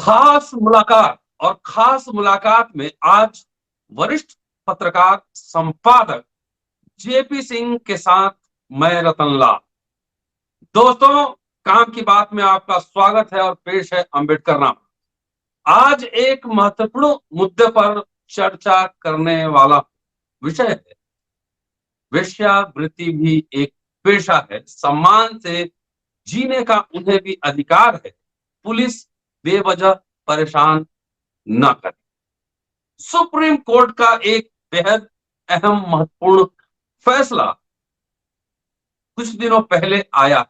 खास मुलाकात और खास मुलाकात में आज वरिष्ठ पत्रकार संपादक जेपी सिंह के साथ मैं रतन लाल। दोस्तों, काम की बात में आपका स्वागत है और पेश है अंबेडकर नाम। आज एक महत्वपूर्ण मुद्दे पर चर्चा करने वाला विषय है। वेश्यावृत्ति भी एक पेशा है, सम्मान से जीने का उन्हें भी अधिकार है। पुलिस बेवजह परेशान न करे। सुप्रीम कोर्ट का एक बेहद अहम महत्वपूर्ण फैसला कुछ दिनों पहले आया।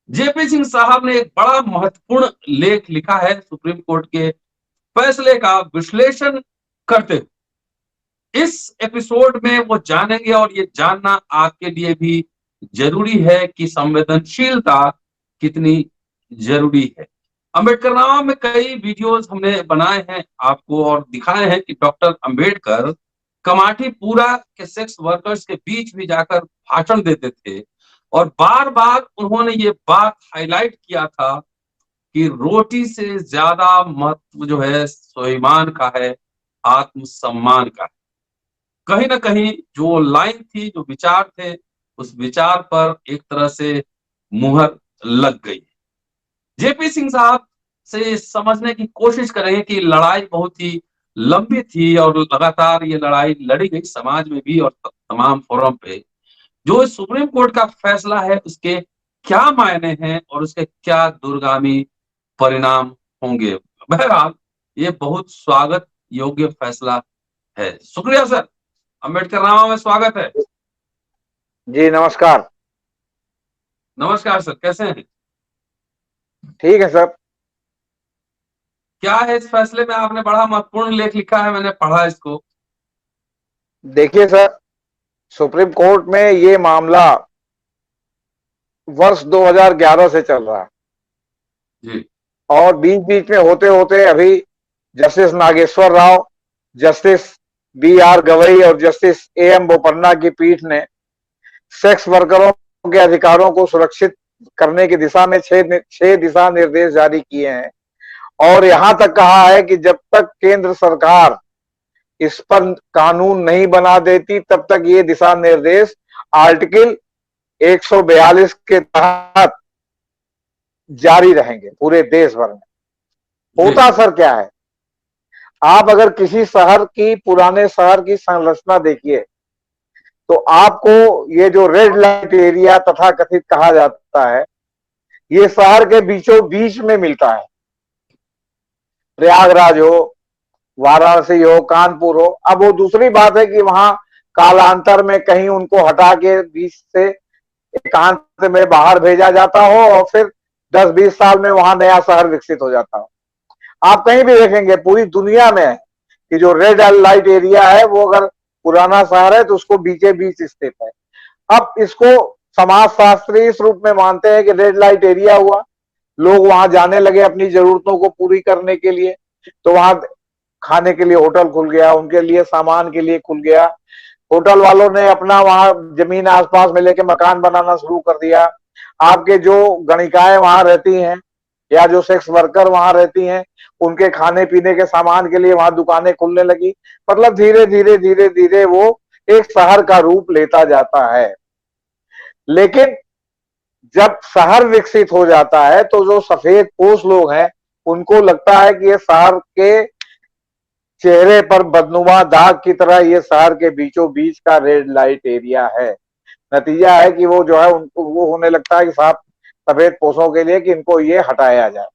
जेपी सिंह साहब ने एक बड़ा महत्वपूर्ण लेख लिखा है सुप्रीम कोर्ट के फैसले का विश्लेषण करते हुए। इस एपिसोड में वो जानेंगे और ये जानना आपके लिए भी जरूरी है कि संवेदनशीलता कितनी जरूरी है। अंबेडकर नामा में कई वीडियोस हमने बनाए हैं आपको और दिखाए हैं कि डॉक्टर अंबेडकर कमाटीपुरा के सेक्स वर्कर्स के बीच भी जाकर भाषण देते थे और बार बार उन्होंने ये बात हाईलाइट किया था कि रोटी से ज्यादा महत्व जो है स्वाभिमान का है, आत्मसम्मान का है। कहीं ना कहीं जो लाइन थी, जो विचार थे, उस विचार पर एक तरह से मुहर लग गई। जेपी सिंह साहब से समझने की कोशिश करेंगे कि लड़ाई बहुत ही लंबी थी और लगातार ये लड़ाई लड़ी गई समाज में भी और तमाम फोरम पे। जो सुप्रीम कोर्ट का फैसला है उसके क्या मायने हैं और उसके क्या दूरगामी परिणाम होंगे। बहरहाल ये बहुत स्वागत योग्य फैसला है। शुक्रिया सर, अंबेडकर नामा में स्वागत है। जी नमस्कार। नमस्कार सर, कैसे हैं? ठीक है सर। क्या है इस फैसले में? आपने बड़ा महत्वपूर्ण लेख लिखा है, मैंने पढ़ा इसको। देखिए सर, सुप्रीम कोर्ट में ये मामला वर्ष 2011 से चल रहा है जी और बीच बीच में होते होते अभी justice Nageswara Rao, justice B R. Gavai और जस्टिस ए.एम. बोपन्ना की पीठ ने सेक्स वर्करों के अधिकारों को सुरक्षित करने की दिशा में छह दिशा निर्देश जारी किए हैं और यहां तक कहा है कि जब तक केंद्र सरकार इस पर कानून नहीं बना देती तब तक ये दिशा निर्देश आर्टिकल 142 के तहत जारी रहेंगे पूरे देश भर में। जी होता सर क्या है, आप अगर किसी शहर की, पुराने शहर की संरचना देखिए तो आपको ये जो रेड लाइट एरिया तथा कथित कहा जाता है, ये शहर के बीचों बीच में मिलता है। प्रयागराज हो, वाराणसी हो, कानपुर हो। अब वो दूसरी बात है कि वहां कालांतर में कहीं उनको हटा के बीच से एकांत में बाहर भेजा जाता हो और फिर 10-20 साल में वहां नया शहर विकसित हो जाता हो। आप कहीं भी देखेंगे पूरी दुनिया में कि जो रेड लाइट एरिया है वो अगर पुराना शहर है तो उसको बीचे बीच स्थित है। अब इसको समाजशास्त्री इस रूप में मानते हैं कि रेड लाइट एरिया हुआ, लोग वहां जाने लगे अपनी जरूरतों को पूरी करने के लिए, तो वहां खाने के लिए होटल खुल गया, उनके लिए सामान के लिए खुल गया। होटल वालों ने अपना वहां जमीन आसपास में लेके मकान बनाना शुरू कर दिया। आपके जो गणिकाएं वहां रहती हैं या जो सेक्स वर्कर वहां रहती हैं, उनके खाने पीने के सामान के लिए वहां दुकानें खुलने लगी। मतलब धीरे धीरे धीरे धीरे वो एक शहर का रूप लेता जाता है। लेकिन जब शहर विकसित हो जाता है तो जो सफेद पोश लोग हैं उनको लगता है कि ये शहर के चेहरे पर बदनुमा दाग की तरह ये शहर के बीचों बीच का रेड लाइट एरिया है। नतीजा है कि वो जो है उनको वो होने लगता है कि साफ सफेद पोशों के लिए कि इनको ये हटाया जाए।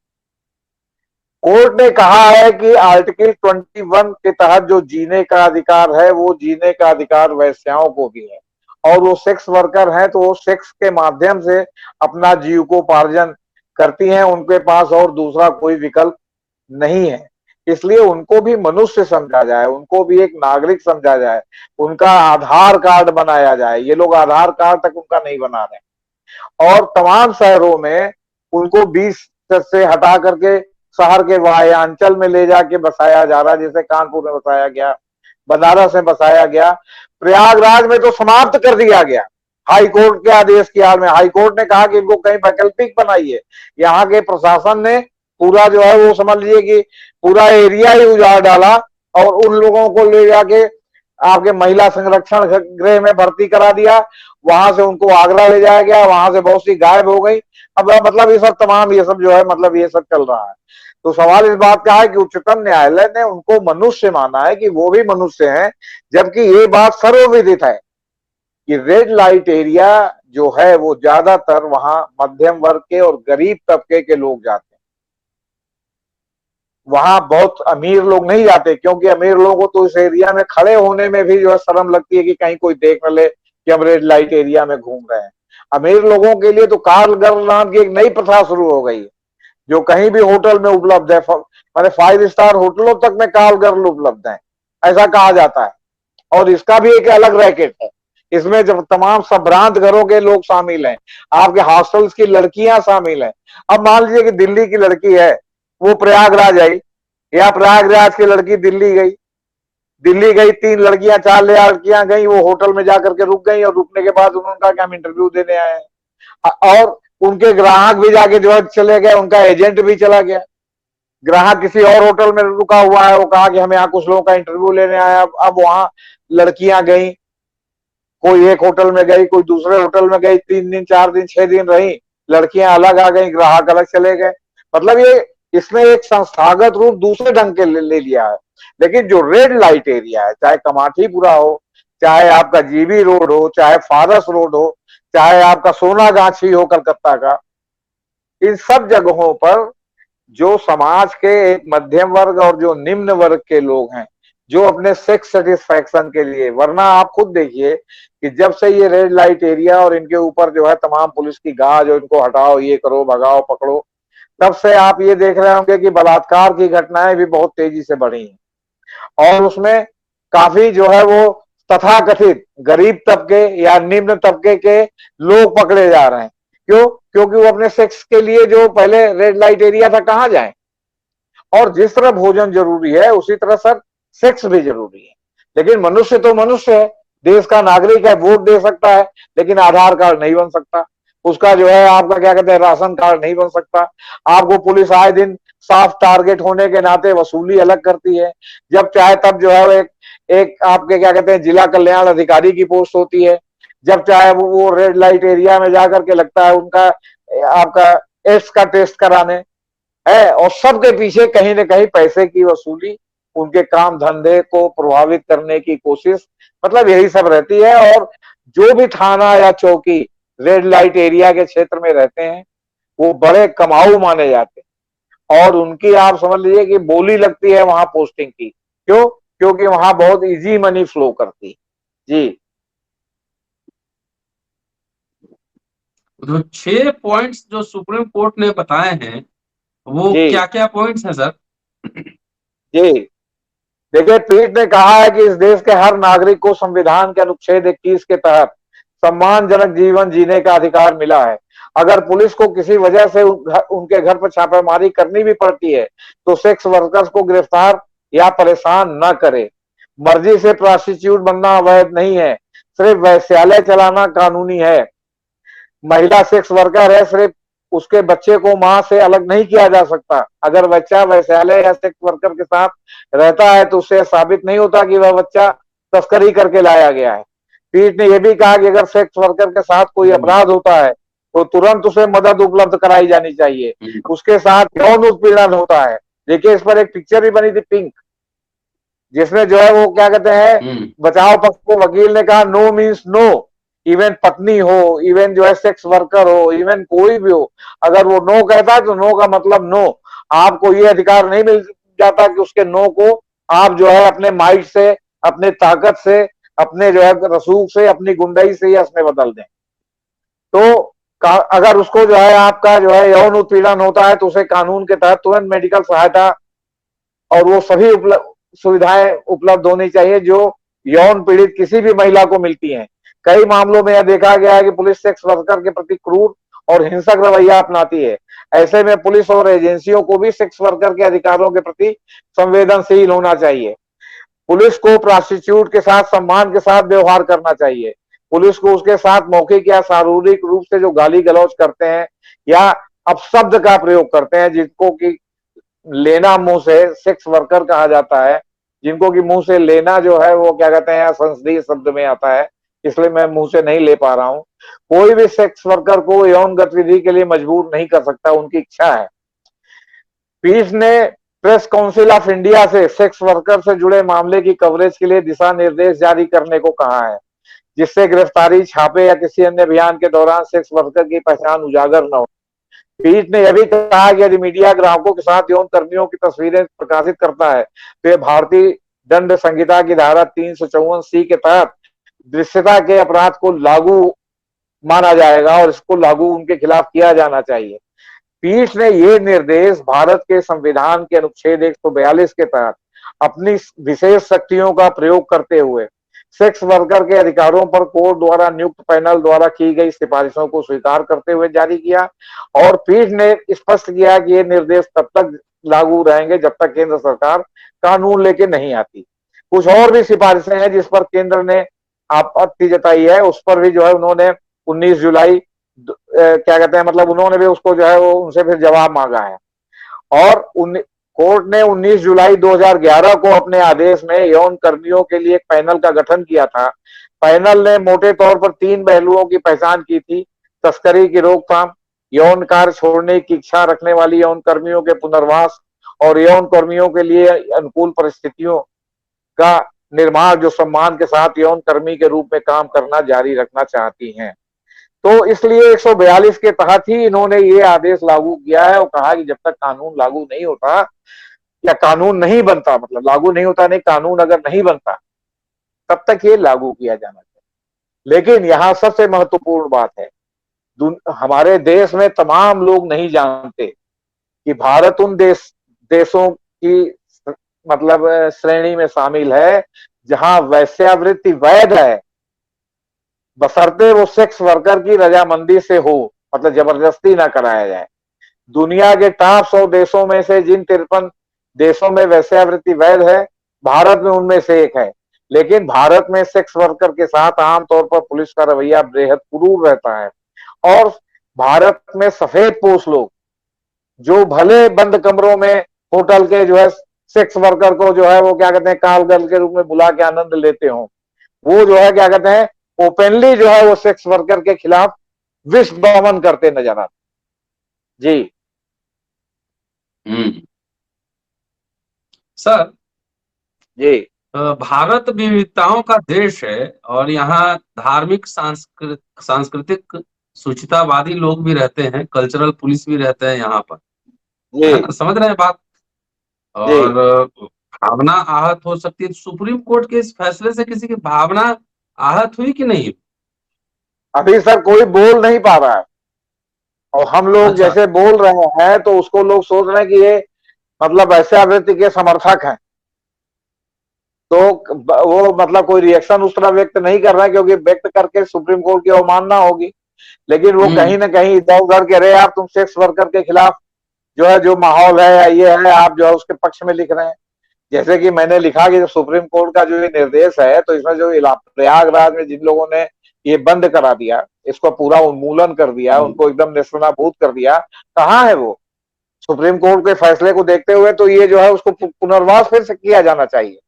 कोर्ट ने कहा है कि आर्टिकल 21 के तहत जो जीने का अधिकार है वो जीने का अधिकार वैश्याओं को भी है और वो सेक्स वर्कर हैं तो वो सेक्स के माध्यम से अपना जीविकोपार्जन करती हैं, उनके पास और दूसरा कोई विकल्प नहीं है। इसलिए उनको भी मनुष्य समझा जाए, उनको भी एक नागरिक समझा जाए, उनका आधार कार्ड बनाया जाए। ये लोग आधार कार्ड तक उनका नहीं बना रहे और तमाम शहरों में उनको 20 से हटा करके शहर के वायांचल में ले जाके बसाया जा रहा है। जैसे कानपुर में बसाया गया, बनारस में बसाया गया, प्रयागराज में तो समाप्त कर दिया गया हाई कोर्ट के आदेश की आड़ में। हाई कोर्ट ने कहा कि इनको कहीं वैकल्पिक बनाइए। यहाँ के प्रशासन ने पूरा जो है वो समझ लीजिए कि पूरा एरिया ही उजाड़ डाला और उन लोगों को ले जाके आपके महिला संरक्षण गृह में भर्ती करा दिया, वहां से उनको आगरा ले जाया गया, वहां से बहुत सी गायब हो गई। अब मतलब ये सब तमाम ये सब जो है मतलब ये सब चल रहा है। तो सवाल इस बात का है कि उच्चतम न्यायालय ने उनको मनुष्य माना है कि वो भी मनुष्य हैं, जबकि ये बात सर्वविदित है कि रेड लाइट एरिया जो है वो ज्यादातर वहां मध्यम वर्ग के और गरीब तबके के लोग जाते हैं। वहां बहुत अमीर लोग नहीं जाते, क्योंकि अमीर लोगों को तो इस एरिया में खड़े होने में भी जो है शर्म लगती है कि कहीं कोई देख न ले कि हम रेड लाइट एरिया में घूम रहे हैं। अमीर लोगों के लिए तो कार गर्ल नाम की एक नई प्रथा शुरू हो गई है, जो कहीं भी होटल में उपलब्ध है। माने 5 स्टार होटलों तक में कार गर्ल उपलब्ध है, ऐसा कहा जाता है। और इसका भी एक अलग रैकेट है, इसमें जब तमाम संभ्रांत घरों के लोग शामिल हैं, आपके हॉस्टल्स की लड़कियां शामिल हैं। अब मान लीजिए कि दिल्ली की लड़की है, वो प्रयागराज आई, या प्रयागराज की लड़की दिल्ली गई, 3 लड़कियां 4 लड़कियां गई, वो होटल में जाकर के रुक गई और रुकने के बाद उन्होंने कहा कि हम इंटरव्यू देने आए हैं। और उनके ग्राहक भी जाके जो है चले गए, उनका एजेंट भी चला गया। ग्राहक किसी और होटल में रुका हुआ है, वो कहा कि हम यहाँ कुछ लोगों का इंटरव्यू लेने आए। अब वहां लड़कियां गई, कोई एक होटल में गई, कोई दूसरे होटल में गई, 3 दिन 4 दिन 6 दिन रही, लड़कियां अलग आ गई, ग्राहक अलग चले गए। मतलब ये इसमें एक संस्थागत रूप दूसरे ढंग के ले लिया है। लेकिन जो रेड लाइट एरिया है, चाहे कमाठीपुरा हो, चाहे आपका जीबी रोड हो, चाहे फारस रोड हो, चाहे आपका सोनागाछी हो कलकत्ता का, इन सब जगहों पर जो समाज के एक मध्यम वर्ग और जो निम्न वर्ग के लोग हैं, जो अपने सेक्स सेटिस्फैक्शन के लिए, वरना आप खुद देखिए कि जब से ये रेड लाइट एरिया और इनके ऊपर जो है तमाम पुलिस की गाज, और इनको हटाओ, ये करो, भगाओ, पकड़ो, तब से आप ये देख रहे होंगे कि बलात्कार की घटनाएं भी बहुत तेजी से बढ़ी हैं। और उसमें काफी जो है वो तथाकथित गरीब तबके या निम्न तबके के लोग पकड़े जा रहे हैं। क्यों? क्योंकि वो अपने सेक्स के लिए जो पहले रेड लाइट एरिया था, कहां जाएं। और जिस तरह भोजन जरूरी है, उसी तरह सर सेक्स भी जरूरी है। लेकिन मनुष्य तो मनुष्य है, देश का नागरिक है, वोट दे सकता है, लेकिन आधार कार्ड नहीं बन सकता उसका, जो है आपका क्या कहते हैं, राशन कार्ड नहीं बन सकता। आपको पुलिस आए दिन साफ टारगेट होने के नाते वसूली अलग करती है। जब चाहे तब जो है एक एक आपके क्या कहते हैं जिला कल्याण अधिकारी की पोस्ट होती है। जब चाहे वो रेड लाइट एरिया में जाकर के लगता है उनका आपका एड्स का टेस्ट कराने है। और सबके पीछे कहीं ना कहीं पैसे की वसूली, उनके काम धंधे को प्रभावित करने की कोशिश, मतलब यही सब रहती है। और जो भी थाना या चौकी रेड लाइट एरिया के क्षेत्र में रहते हैं, वो बड़े कमाऊ माने जाते हैं, और उनकी आप समझ लीजिए कि बोली लगती है वहां पोस्टिंग की। क्यों? क्योंकि वहां बहुत इजी मनी फ्लो करती। जी जो 6 पॉइंट्स जो सुप्रीम कोर्ट ने बताए हैं, वो जी क्या क्या पॉइंट्स हैं सर? जी देखिए, पीठ ने कहा है कि इस देश के हर नागरिक को संविधान के अनुच्छेद 21 के तहत सम्मानजनक जीवन जीने का अधिकार मिला है। अगर पुलिस को किसी वजह से उनके घर पर छापेमारी करनी भी पड़ती है, तो सेक्स वर्कर्स को गिरफ्तार या परेशान न करे। मर्जी से प्रोस्टिट्यूट बनना अवैध नहीं है, सिर्फ वैश्यालय चलाना कानूनी है। महिला सेक्स वर्कर है, सिर्फ उसके बच्चे को मां से अलग नहीं किया जा सकता। अगर बच्चा वैश्यालय या सेक्स वर्कर के साथ रहता है, तो उससे साबित नहीं होता कि वह बच्चा तस्करी करके लाया गया है। पीठ ने यह भी कहा कि अगर सेक्स वर्कर के साथ कोई अपराध होता है, तो तुरंत उसे मदद उपलब्ध कराई जानी चाहिए। उसके साथ यौन उत्पीड़न होता है, देखिए इस पर एक पिक्चर भी बनी थी, पिंक, जिसमें जो है वो क्या कहते हैं, बचाव पक्ष को वकील ने कहा नो मीन्स नो। इवन पत्नी हो, इवन जो है सेक्स वर्कर हो, इवन कोई भी हो, अगर वो नो कहता है तो नो का मतलब नो। आपको ये अधिकार नहीं मिल जाता कि उसके नो को आप जो है अपने माइट से, अपने ताकत से, अपने जो है रसूख से, अपनी गुंडाई से या इसमें बदल दें। तो अगर उसको जो है आपका जो है यौन उत्पीड़न होता है, तो उसे कानून के तहत तुरंत मेडिकल सहायता और वो सभी सुविधाएं उपलब्ध होनी चाहिए जो यौन पीड़ित किसी भी महिला को मिलती हैं। कई मामलों में यह देखा गया है कि पुलिस सेक्स वर्कर के प्रति क्रूर और हिंसक रवैया अपनाती है। ऐसे में पुलिस और एजेंसियों को भी सेक्स वर्कर के अधिकारों के प्रति संवेदनशील होना चाहिए। पुलिस को प्रोस्टिट्यूट के साथ सम्मान के साथ व्यवहार करना चाहिए। पुलिस को उसके साथ मौखिक या शारीरिक रूप से जो गाली गलौज करते हैं या अपशब्द का प्रयोग करते हैं, जिनको कि लेना मुंह से, सेक्स वर्कर कहा जाता है, जिनको कि मुंह से लेना जो है वो क्या कहते हैं, संसदीय शब्द में आता है, इसलिए मैं मुंह से नहीं ले पा रहा हूं। कोई भी सेक्स वर्कर को यौन गतिविधि के लिए मजबूर नहीं कर सकता, उनकी इच्छा है। पीठ ने प्रेस काउंसिल ऑफ इंडिया से सेक्स वर्कर से जुड़े मामले की कवरेज के लिए दिशा निर्देश जारी करने को कहा है, जिससे गिरफ्तारी, छापे या किसी अन्य अभियान के दौरान सेक्स वर्कर की पहचान उजागर न हो। पीठ ने यह भी कहा कि यदि मीडिया ग्राहकों के साथ यौन कर्मियों की तस्वीरें प्रकाशित करता है तो यह भारतीय दंड संहिता की धारा 354C के तहत दृश्यता के अपराध को लागू माना जाएगा और इसको लागू उनके खिलाफ किया जाना चाहिए। पीठ ने ये निर्देश भारत के संविधान के अनुच्छेद 142 के तहत अपनी विशेष शक्तियों का प्रयोग करते हुए सेक्स वर्कर के अधिकारों पर कोर्ट द्वारा नियुक्त पैनल द्वारा की गई सिफारिशों को स्वीकार करते हुए जारी किया। और पीठ ने स्पष्ट किया कि ये निर्देश तब तक लागू रहेंगे जब तक केंद्र सरकार कानून लेके नहीं आती। कुछ और भी सिफारिशें हैं जिस पर केंद्र ने आपत्ति जताई है, उस पर भी जो है उन्होंने 19 जुलाई क्या कहते हैं, मतलब उन्होंने भी उसको जो है वो उनसे फिर जवाब मांगा है। और कोर्ट ने 19 जुलाई 2011 को अपने आदेश में यौन कर्मियों के लिए एक पैनल का गठन किया था। पैनल ने मोटे तौर पर 3 पहलुओं की पहचान की थी: तस्करी की रोकथाम, यौन कार्य छोड़ने की इच्छा रखने वाली यौन कर्मियों के पुनर्वास और यौन कर्मियों के लिए अनुकूल परिस्थितियों का निर्माण जो सम्मान के साथ यौन कर्मी के रूप में काम करना जारी रखना चाहती हैं। तो इसलिए 142 के तहत ही इन्होंने ये आदेश लागू किया है और कहा कि जब तक कानून लागू नहीं होता या कानून नहीं बनता, मतलब लागू नहीं होता नहीं, कानून अगर नहीं बनता तब तक ये लागू किया जाना चाहिए। लेकिन यहाँ सबसे महत्वपूर्ण बात है, हमारे देश में तमाम लोग नहीं जानते कि भारत उन देशों की मतलब श्रेणी में शामिल है जहां वैश्यावृत्ति वैध है, बशर्ते वो सेक्स वर्कर की रजामंदी से हो, मतलब जबरदस्ती ना कराया जाए। दुनिया के टॉप 100 देशों में से जिन 53 देशों में वैश्यावृत्ति वैध है, भारत में उनमें से एक है। लेकिन भारत में सेक्स वर्कर के साथ आमतौर पर पुलिस का रवैया बेहद क्रूर रहता है। और भारत में सफेदपोश लोग जो भले बंद कमरों में होटल के जो है सेक्स वर्कर को जो है वो क्या कहते हैं काल गर्ल के रूप में बुला के आनंद लेते हो, वो जो है क्या कहते हैं ओपनली जो है वो सेक्स वर्कर के खिलाफ विष दमन करते नजर आते। जी सर, जी भारत विविधताओं का देश है और यहाँ धार्मिक सांस्कृतिक सूचितावादी लोग भी रहते हैं, कल्चरल पुलिस भी रहते हैं यहाँ पर, जी है ना? समझ रहे हैं बात? जी और भावना आहत हो सकती है। सुप्रीम कोर्ट के इस फैसले से किसी की भावना आहत हुई कि नहीं? अभी सर कोई बोल नहीं पा रहा है और हम लोग अच्छा। जैसे बोल रहे हैं तो उसको लोग सोच रहे हैं कि ये मतलब वैश्यावृत्ति के समर्थक हैं, तो वो मतलब कोई रिएक्शन उस तरह व्यक्त नहीं कर रहे हैं क्योंकि व्यक्त करके सुप्रीम कोर्ट की अवमानना होगी। लेकिन वो कहीं ना कहीं इधर उधर कह रहे हैं आप तुम सेक्स वर्कर के खिलाफ जो है जो माहौल है या ये है आप जो है उसके पक्ष में लिख रहे हैं। जैसे कि मैंने लिखा कि सुप्रीम कोर्ट का जो ये निर्देश है तो इसमें जो प्रयागराज में जिन लोगों ने ये बंद करा दिया, इसको पूरा उन्मूलन कर दिया, उनको एकदम नेस्तनाबूद कर दिया, कहाँ है वो? सुप्रीम कोर्ट के फैसले को देखते हुए तो ये जो है उसको पुनर्वास फिर से किया जाना चाहिए।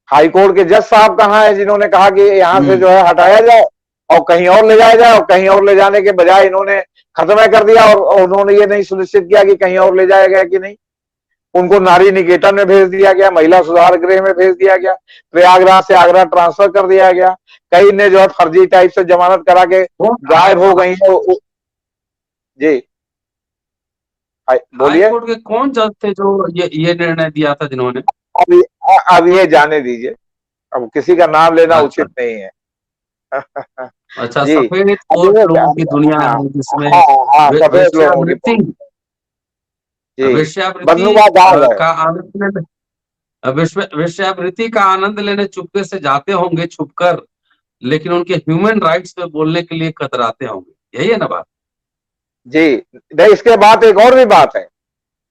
हाई कोर्ट के जज साहब कहाँ है जिन्होंने कहा कि यहाँ से जो है हटाया जाए और कहीं और ले जाया जाए, और कहीं और ले जाने के बजाय इन्होंने खत्म कर दिया और उन्होंने ये नहीं सुनिश्चित किया कि कहीं और ले जाया गया कि नहीं। उनको नारी निकेतन में भेज दिया गया, महिला सुधार गृह में भेज दिया गया, प्रयागराज से आगरा ट्रांसफर कर दिया गया, कई ने जो है फर्जी टाइप से जमानत करा के गायब हो गई है। जी हाई बोलिए। कोर्ट के कौन जज थे जो ये निर्णय दिया था जिन्होंने? अब अब ये जाने दीजिए, अब किसी का नाम लेना अच्छा। उचित नहीं है। अच्छा, जी सफेद अब कोट ये लोगों की दुनिया हाँ है जिसमें हाँ हाँ सफेद लोगों की वेश्यावृत्ति जी वेश्यावृत्ति बदनुमा दाग है। का आनंद लेने वेश्यावृत्ति का आनंद लेने चुपके से जाते होंगे, छुपकर, लेकिन उनके ह्यूमन राइट्स पे बोलने के लिए कतराते होंगे। यही है ना बात? जी नहीं, इसके बाद एक और भी बात है।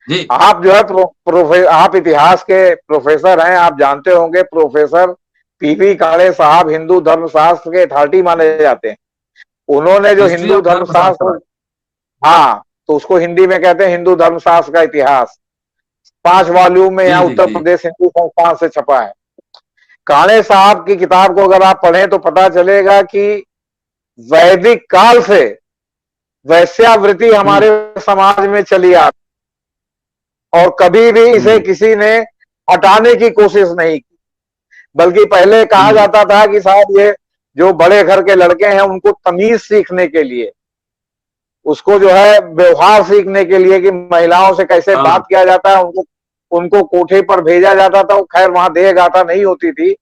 जी। आप जो है आप इतिहास के प्रोफेसर हैं, आप जानते होंगे प्रोफेसर पीवी काले साहब हिंदू धर्मशास्त्र के अथॉरिटी माने जाते हैं। उन्होंने जो हिस्ट्री हिंदू ऑफ धर्मशास्त्र। धर्मशास्त्र, हाँ, तो उसको हिंदी में कहते हैं हिंदू धर्मशास्त्र का इतिहास। 5 वॉल्यूम में यहाँ जी जी उत्तर जी। प्रदेश हिंदू संस्थान से छपा है। काणे साहब की किताब को अगर आप पढ़ें तो पता चलेगा कि वैदिक काल से वैश्यावृत्ति हम्म हमारे समाज में चली आ, और कभी भी इसे हम्म किसी ने हटाने की कोशिश नहीं की। बल्कि पहले कहा हम्म जाता था कि साहब ये जो बड़े घर के लड़के हैं उनको तमीज सीखने के लिए, उसको जो है व्यवहार सीखने के लिए कि महिलाओं से कैसे हाँ बात किया जाता है, उनको उनको कोठे पर भेजा जाता था। खैर वहां देह गाथा नहीं होती थी,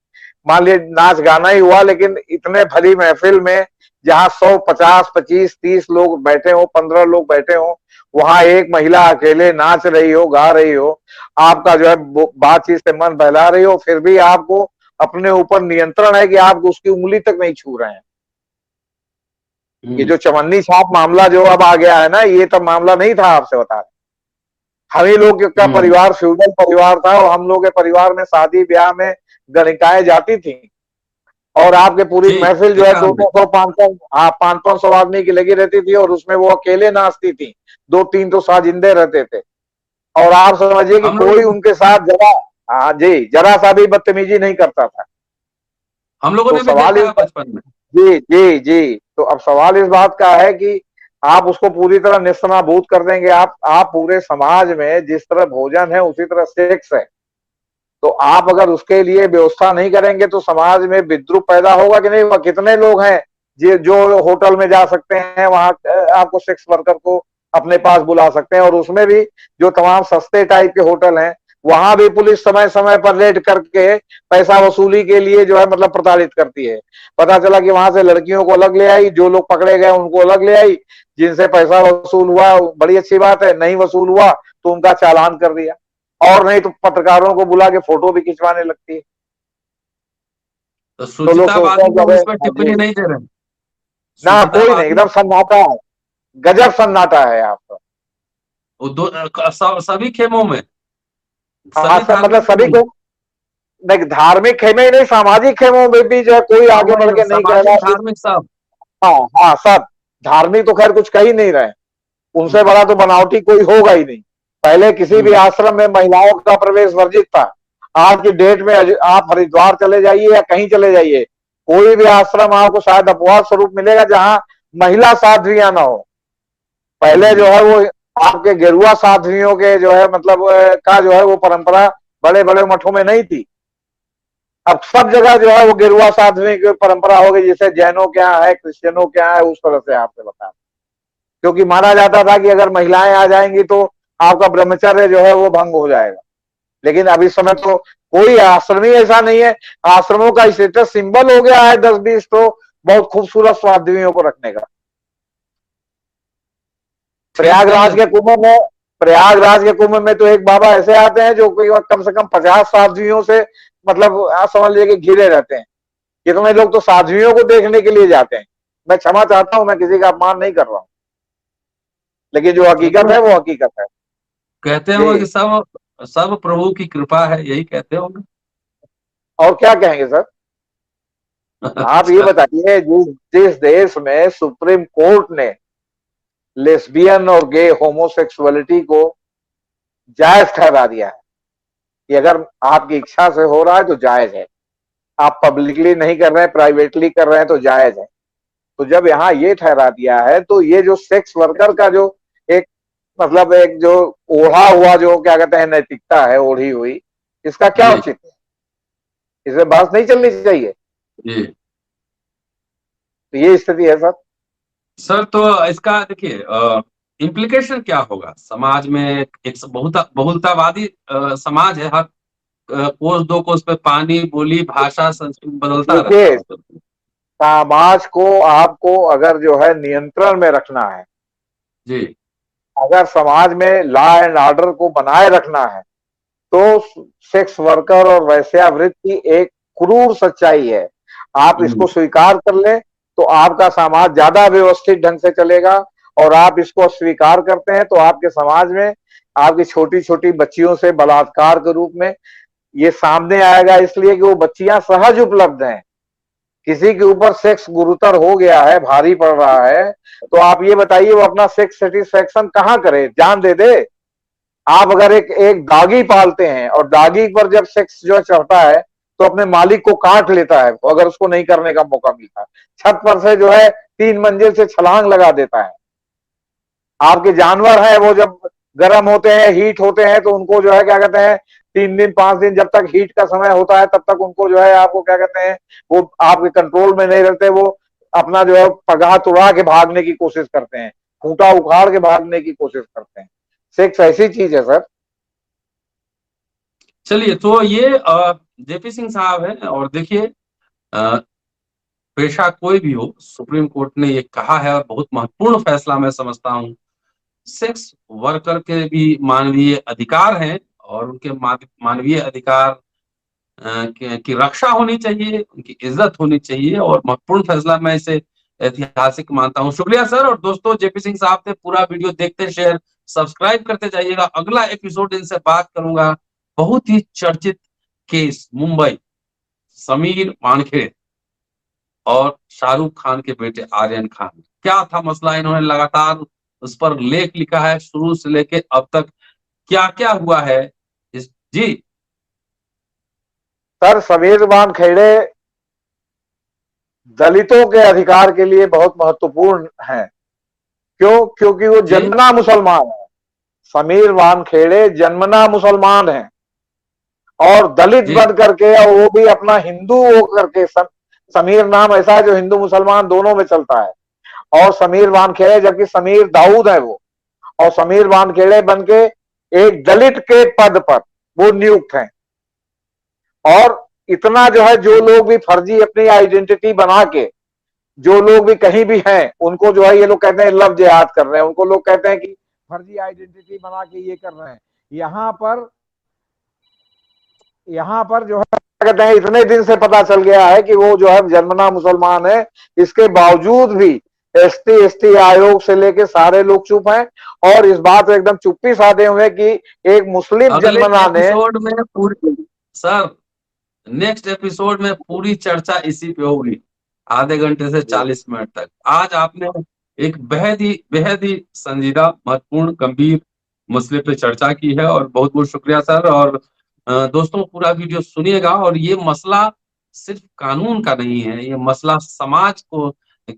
मान लीजिए नाच गाना ही हुआ, लेकिन इतने भली महफिल में जहां 100, 50, 25, 30 लोग बैठे हो, 15 लोग बैठे हो, वहां एक महिला अकेले नाच रही हो, गा रही हो, आपका जो है बातचीत से मन बहला रही हो, फिर भी आपको अपने ऊपर नियंत्रण है कि आप उसकी उंगली तक नहीं छू रहे हैं। ये हम्म जो चवन्नी छाप मामला जो अब आ गया है ना, ये तब मामला नहीं था, आपसे बता रहे। हम ही लोग का हम्म। परिवार फ्यूडल परिवार था, और हम लोग के परिवार में शादी ब्याह में गणिकाएं जाती थी, और आपके पूरी जी महफिल जो है देखा दो हमने। दो सौ 500, हाँ 500 आदमी की लगी रहती थी, और उसमें वो अकेले नाचती थी, 2-3 तो साजिंदे रहते थे। और आप समझिए कि हम कोई लोग उनके साथ जरा, हाँ जी, जरा सा भी बदतमीजी नहीं करता था। हम लोगों तो ने भी सवाल देखा इस, है बचपन में। जी जी जी, तो अब सवाल इस बात का है कि आप उसको पूरी तरह निस्सनाबूद कर देंगे। आप पूरे समाज में जिस तरह भोजन है उसी तरह सेक्स है, तो आप अगर उसके लिए व्यवस्था नहीं करेंगे तो समाज में विद्रूप पैदा होगा कि नहीं होगा। कितने लोग हैं जो होटल में जा सकते हैं, वहां आपको सेक्स वर्कर को अपने पास बुला सकते हैं, और उसमें भी जो तमाम सस्ते टाइप के होटल हैं, वहां भी पुलिस समय समय पर रेड करके पैसा वसूली के लिए जो है मतलब प्रताड़ित करती है। पता चला कि वहां से लड़कियों को अलग ले आई, जो लोग पकड़े गए उनको अलग ले आई, जिनसे पैसा वसूल हुआ बड़ी अच्छी बात है, नहीं वसूल हुआ तो उनका चालान कर दिया, और नहीं तो पत्रकारों को बुला के फोटो भी खिंचवाने लगती है। तो तो लोग सुचिता सोचते वादी हैं कि लोग अबे इस पर हाँ टिप्पणी जी, नहीं दे रहे। ना सुचिता कोई नहीं, वादी एकदम सन्नाटा है, गजब सन्नाटा है आपका। वो सभी खेमों में, हाँ सभी मतलब धार्मिक में सभी नहीं। को, देख धार्मिक खेमे ही नहीं, सामाजिक खेमों में भी जो है कोई आगे बढ़ के नहीं कह सामाजिक रहा कि धार्मिक सब। हाँ हाँ सब। धार्मिक तो खैर कुछ कह ही नहीं रहे, उनसे हम्म बड़ा तो बनावटी कोई होगा ही नहीं। पहले किसी भी हम्म आश्रम में महिलाओं का प्रवेश वर्जित था। आज की डेट में आप हरिद्वार चले जाइए या कहीं चले जाइए, कोई भी आश्रम आपको शायद अपवाद स्वरूप मिलेगा जहां महिला साध्वियां ना हो। पहले जो हम्म। है वो आपके गेरुआ साध्वियों के जो है मतलब का जो है वो परंपरा बड़े बड़े मठों में नहीं थी। अब सब जगह जो है वो गेरुआ साध्वी की परंपरा हो गई, जैसे जैनों के यहाँ है, क्रिश्चियनों के यहाँ है, उस तरह से आपसे बता। क्योंकि माना जाता था कि अगर महिलाएं आ जाएंगी तो आपका ब्रह्मचर्य जो है वो भंग हो जाएगा। लेकिन अभी इस समय तो कोई आश्रम ही ऐसा नहीं है। आश्रमों का स्टेटस सिंबल हो गया है 10-20 तो बहुत खूबसूरत साध्वियों को रखने का। ठीक है। प्रयागराज के कुंभ में तो एक बाबा ऐसे आते हैं जो कोई कम से कम 50 साध्वियों से मतलब आप समझ लीजिए कि घिरे रहते हैं। कितने लोग तो साध्वियों को देखने के लिए जाते हैं। मैं क्षमा चाहता हूं, मैं किसी का अपमान नहीं कर रहा हूं, लेकिन जो हकीकत है चलिए, वो हकीकत है। कहते होंगे कि जी, सब सब प्रभु की कृपा है, यही कहते होंगे। और क्या कहेंगे सर। आप ये अच्छा। बताइए, जिस जिस देश में सुप्रीम कोर्ट ने लेस्बियन और गे होमोसेक्सुअलिटी को जायज ठहरा दिया है कि अगर आपकी इच्छा से हो रहा है तो जायज है, आप पब्लिकली नहीं कर रहे हैं, प्राइवेटली कर रहे हैं तो जायज है। तो जब यहाँ ये ठहरा दिया है तो ये जो सेक्स वर्कर का जो एक मतलब एक जो ओढ़ा हुआ जो क्या कहते हैं नैतिकता है ओढ़ी हुई, इसका क्या जी औचित्य है, इसमें बात नहीं चलनी चाहिए। जी तो ये स्थिति है सर। सर, तो इसका देखिए इम्प्लीकेशन क्या होगा समाज में। एक बहुलतावादी समाज है। हर कोस दो कोस पे पानी, बोली, भाषा, संस्कृति बदलता रहता देखिए, है तो। समाज को आपको अगर जो है नियंत्रण में रखना है, जी अगर समाज में लॉ एंड ऑर्डर को बनाए रखना है, तो सेक्स वर्कर और वैश्यावृत्ति एक क्रूर सच्चाई है। आप इसको हम्म स्वीकार कर ले तो आपका समाज ज्यादा व्यवस्थित ढंग से चलेगा, और आप इसको स्वीकार करते हैं तो आपके समाज में आपकी छोटी छोटी बच्चियों से बलात्कार के रूप में ये सामने आएगा, इसलिए कि वो बच्चियां सहज उपलब्ध हैं। किसी के ऊपर सेक्स गुरुतर हो गया है, भारी पड़ रहा है, तो आप ये बताइए वो अपना सेक्स सेटिस्फेक्शन कहां करे, जान दे दे। आप अगर एक एक डॉगी पालते हैं और डॉगी पर जब सेक्स जो चढ़ता है तो अपने मालिक को काट लेता है अगर उसको नहीं करने का मौका मिलता, छत पर से जो है 3 मंजिल से छलांग लगा देता है। आपके जानवर है वो जब गर्म होते हैं, हीट होते हैं, तो उनको जो है क्या कहते हैं 3 दिन 5 दिन जब तक हीट का समय होता है तब तक उनको जो है आपको क्या कहते हैं वो आपके कंट्रोल में नहीं रहते, वो अपना जो है पगाह तुड़ा के भागने की कोशिश करते हैं, खूंटा उखाड़ के भागने की कोशिश करते हैं। सेक्स ऐसी चीज है सर। चलिए, तो ये जेपी सिंह साहब है, और देखिए पेशा कोई भी हो, सुप्रीम कोर्ट ने ये कहा है और बहुत महत्वपूर्ण फैसला मैं समझता हूँ। सेक्स वर्कर के भी मानवीय अधिकार हैं और उनके मानवीय अधिकार की रक्षा होनी चाहिए, उनकी इज्जत होनी चाहिए, और महत्वपूर्ण फैसला मैं इसे ऐतिहासिक मानता हूं। शुक्रिया सर। और दोस्तों, जेपी सिंह साहब ने पूरा वीडियो देखते शेयर सब्सक्राइब करते जाइएगा। अगला एपिसोड इनसे बात करूंगा बहुत ही चर्चित केस, मुंबई, समीर वानखेड़े और शाहरुख खान के बेटे आर्यन खान। क्या था मसला, इन्होंने लगातार उस पर लेख लिखा है, शुरू से लेके अब तक क्या क्या हुआ है इस जी। सर समीर वानखेड़े दलितों के अधिकार के लिए बहुत महत्वपूर्ण है। क्यों? क्योंकि वो जी जन्मना मुसलमान है। समीर वानखेड़े जन्मना मुसलमान है और दलित जी बन करके, और वो भी अपना हिंदू हो करके, समीर नाम ऐसा है जो हिंदू मुसलमान दोनों में चलता है। और समीर वानखेड़े, जबकि समीर दाऊद है वो, और समीर वानखेड़े बन के एक दलित के पद पर वो नियुक्त हैं। और इतना जो है, जो लोग भी फर्जी अपनी आइडेंटिटी बना के जो लोग भी कहीं भी हैं, उनको जो है ये लोग कहते हैं लव जिहाद कर रहे हैं, उनको लोग कहते हैं कि फर्जी आइडेंटिटी बना के ये कर रहे हैं। यहाँ पर जो है क्या कहते हैं, इतने दिन से पता चल गया है कि वो जो है जन्मना मुसलमान है। इसके बावजूद भी एसटी आयोग से लेके सारे लोग चुप हैं, और इस बात को एकदम चुप्पी साधे हुए कि एक मुस्लिम अगले जन्मना ने। एपिसोड में पूरी, सर नेक्स्ट एपिसोड में पूरी चर्चा इसी पे होगी, आधे घंटे से 40 मिनट तक। आज आपने एक बेहद ही संजीदा, महत्वपूर्ण, गंभीर मसले पे चर्चा की है, और बहुत बहुत शुक्रिया सर। और दोस्तों, पूरा वीडियो सुनिएगा। और ये मसला सिर्फ कानून का नहीं है, ये मसला समाज को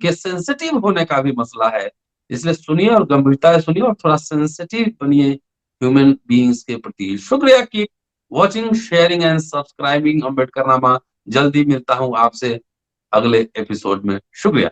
के सेंसिटिव होने का भी मसला है। इसलिए सुनिए और गंभीरता से सुनिए और थोड़ा सेंसिटिव बनिए ह्यूमन बीइंग्स के प्रति। शुक्रिया की watching, sharing and subscribing. Ambedkar नामा। जल्दी मिलता हूं आपसे अगले एपिसोड में। शुक्रिया।